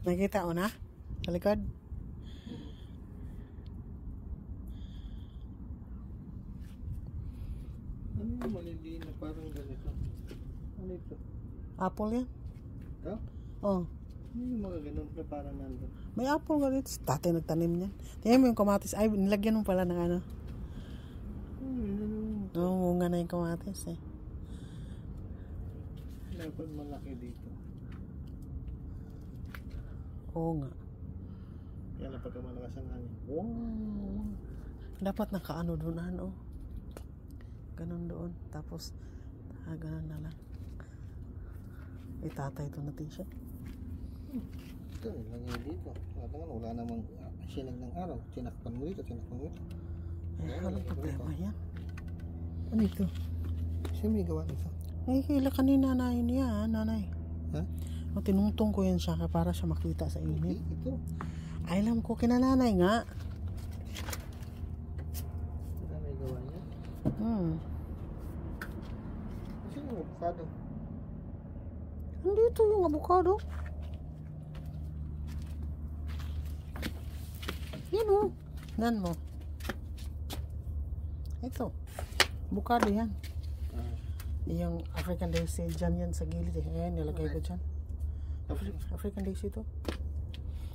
Nakita mo na? Sa likod? Ano yung maliliit na parang ganito? Ano ito? Apple yan? Ito? Oh. Ano yung mga ganun na parang nandun? May apple ka dito. Dati nagtanim niyan. Tingnan mo yung kamatis. Ay, nilagyan mo pala ng ano. Munga na yung kamatis eh. Dapat malaki dito. Oo nga. Kaya na pagka malakas ang hangin. Wow. Dapat nakaano doon ano. Ganun doon. Tapos, ganun na lang. Itatay ito natin siya. Ito, ilagay dito. Wala namang sinag ng araw. Tinakpan mo dito, tinakpan mo dito. Eh, walang problema yan. Ano ito? Siya may gawa nito. Eh, kila kanina nanay niya, nanay. Ha? O, tinungtong ko yan siya para siya makita sa init. Ito. Ay, alam ko, kinananay nga. Sila may gawa niya. Kasi yung avocado. Andito yung avocado. Yan o. Nan mo. Ito. Avocado yan. Yung African daisy, dyan yan sa gilid eh. Ayan, nilagay ko dyan. African daisy to.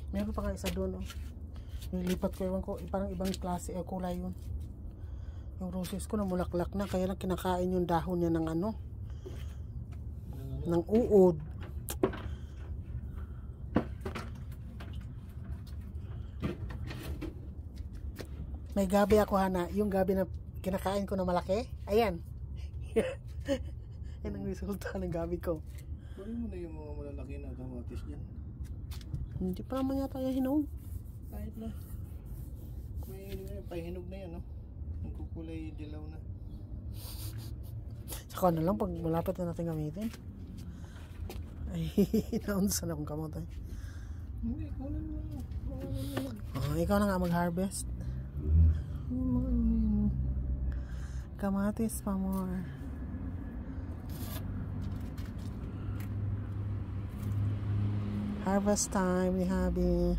Meron pa ka isa doon oh. Nilipat ko, ewan ko, parang ibang klase o kulay yun. Yung roses ko namulaklak na, kaya lang kinakain yung dahon niya ng ano, ng uod. May gabi ako, Hana. Yung gabi na kinakain ko na malaki. Ayan. Yan ang resulta ng gabi ko. Kunin mo na yung mga malalaki na kamatis dyan. Hindi pa naman yata yung hinog. Kahit na. May pahinog na yan, no? Nagkukulay dilaw na. Saka na lang pag malapit na natin gamitin. Ay, naunsan akong kamatay. Hindi, kunin mo na. Ikaw na nga mag-harvest. Kamatis pa more. Harvest time ni Habi.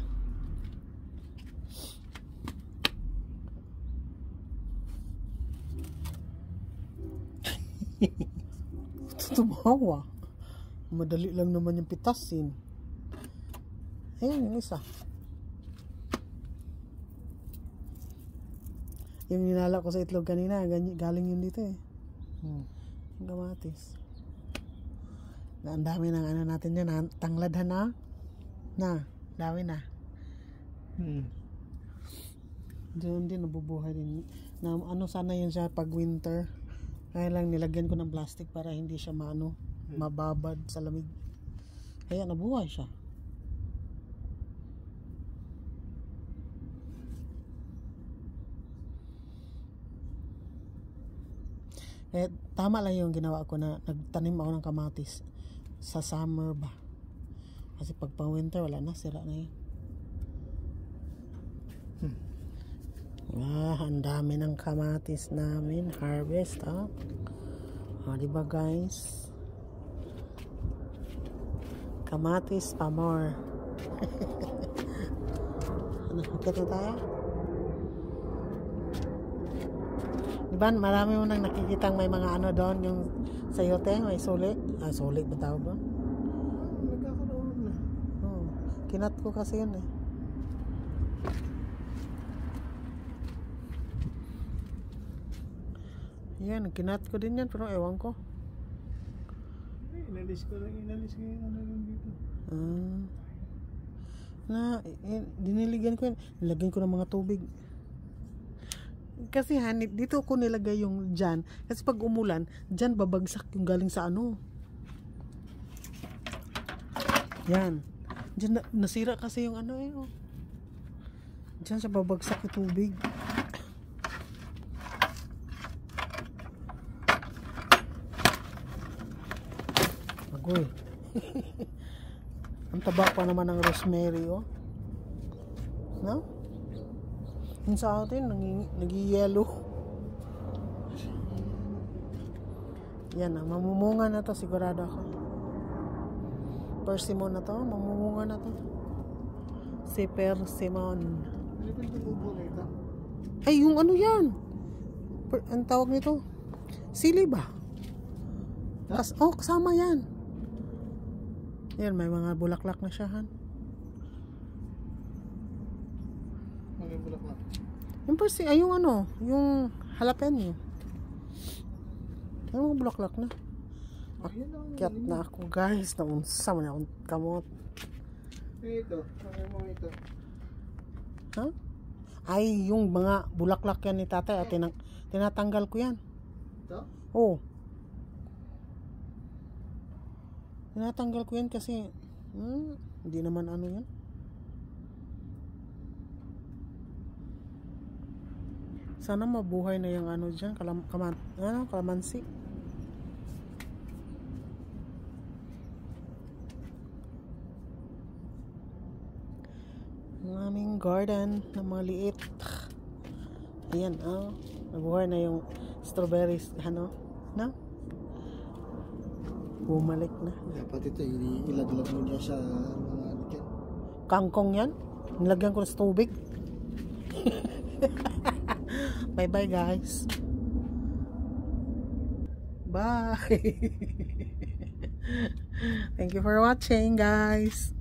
Tumawa. Madali lang naman yung pitasin. Ayan yung isa. Yung ninala ko sa itlog kanina, galing yun dito eh. Yung kamatis. Ang dami ng ano natin yan, tangladhan na. Na, dami na. Doon din nabubuhay din. Na, ano sana yun siya pag winter. Kaya lang nilagyan ko ng plastic para hindi siya mababad sa lamig. Kaya nabuhay siya. Eh, tama lang yung ginawa ko na nagtanim ako ng kamatis sa summer ba. Kasi pag winter wala na, sira na yun. Ang dami ng kamatis namin. Harvest, diba guys? Kamatis pa more. Nakakit na tayo? Diba, marami mo nang nakikitang may mga ano doon, yung sayote, may sulit. Sulit ba tawag doon? Nagkakaroon na. Kinat ko kasi yun eh. Yan, kinat ko din yan, pero ewan ko. Inalis ko yung ano yung dito. Diniligan ko yan. Nilagyan ko ng mga tubig. Kasi hanip, dito ko nilagay yung dyan. Kasi pag umulan, dyan babagsak yung galing sa ano. Yan. Dyan nasira kasi yung ano eh. Dyan siya babagsak yung tubig. Agoy. Ang taba pa naman ng rosemary oh. No? Yung sa atin, nag-yellow. Yan na, mamumunga na to, sigurado ako. Persimmon na to, mamumunga na to. Si persimmon. Ano ba yung ubo na ito? Ay, yung ano yan? Ang tawag nito? Sili ba? Kasama yan. Yan, may mga bulaklak na siya, Han. Ano yung bulaklak? Yung ano, yung jalapeno. Yung mga bulaklak na. Akyat na ako, guys. Naunsa mo na akong kamot. Ito. Ano mo ito? Ha? Ay, yung mga bulaklak yan ni tatay. At tinatanggal ko yan. Ito? Oo. Tinatanggal ko yan kasi hindi naman ano yan. Sana mabuhay na yung ano dyan, kalamansi. Ang aming garden na mga liit. Ayan, nabuhay na yung strawberries, ano, na? Bumalik na. Dapat ito, ilaglag mo niya sa mga ano dyan. Kangkong yan. Nilagyan ko na sa tubig. Bye-bye, guys. Bye. Thank you for watching, guys.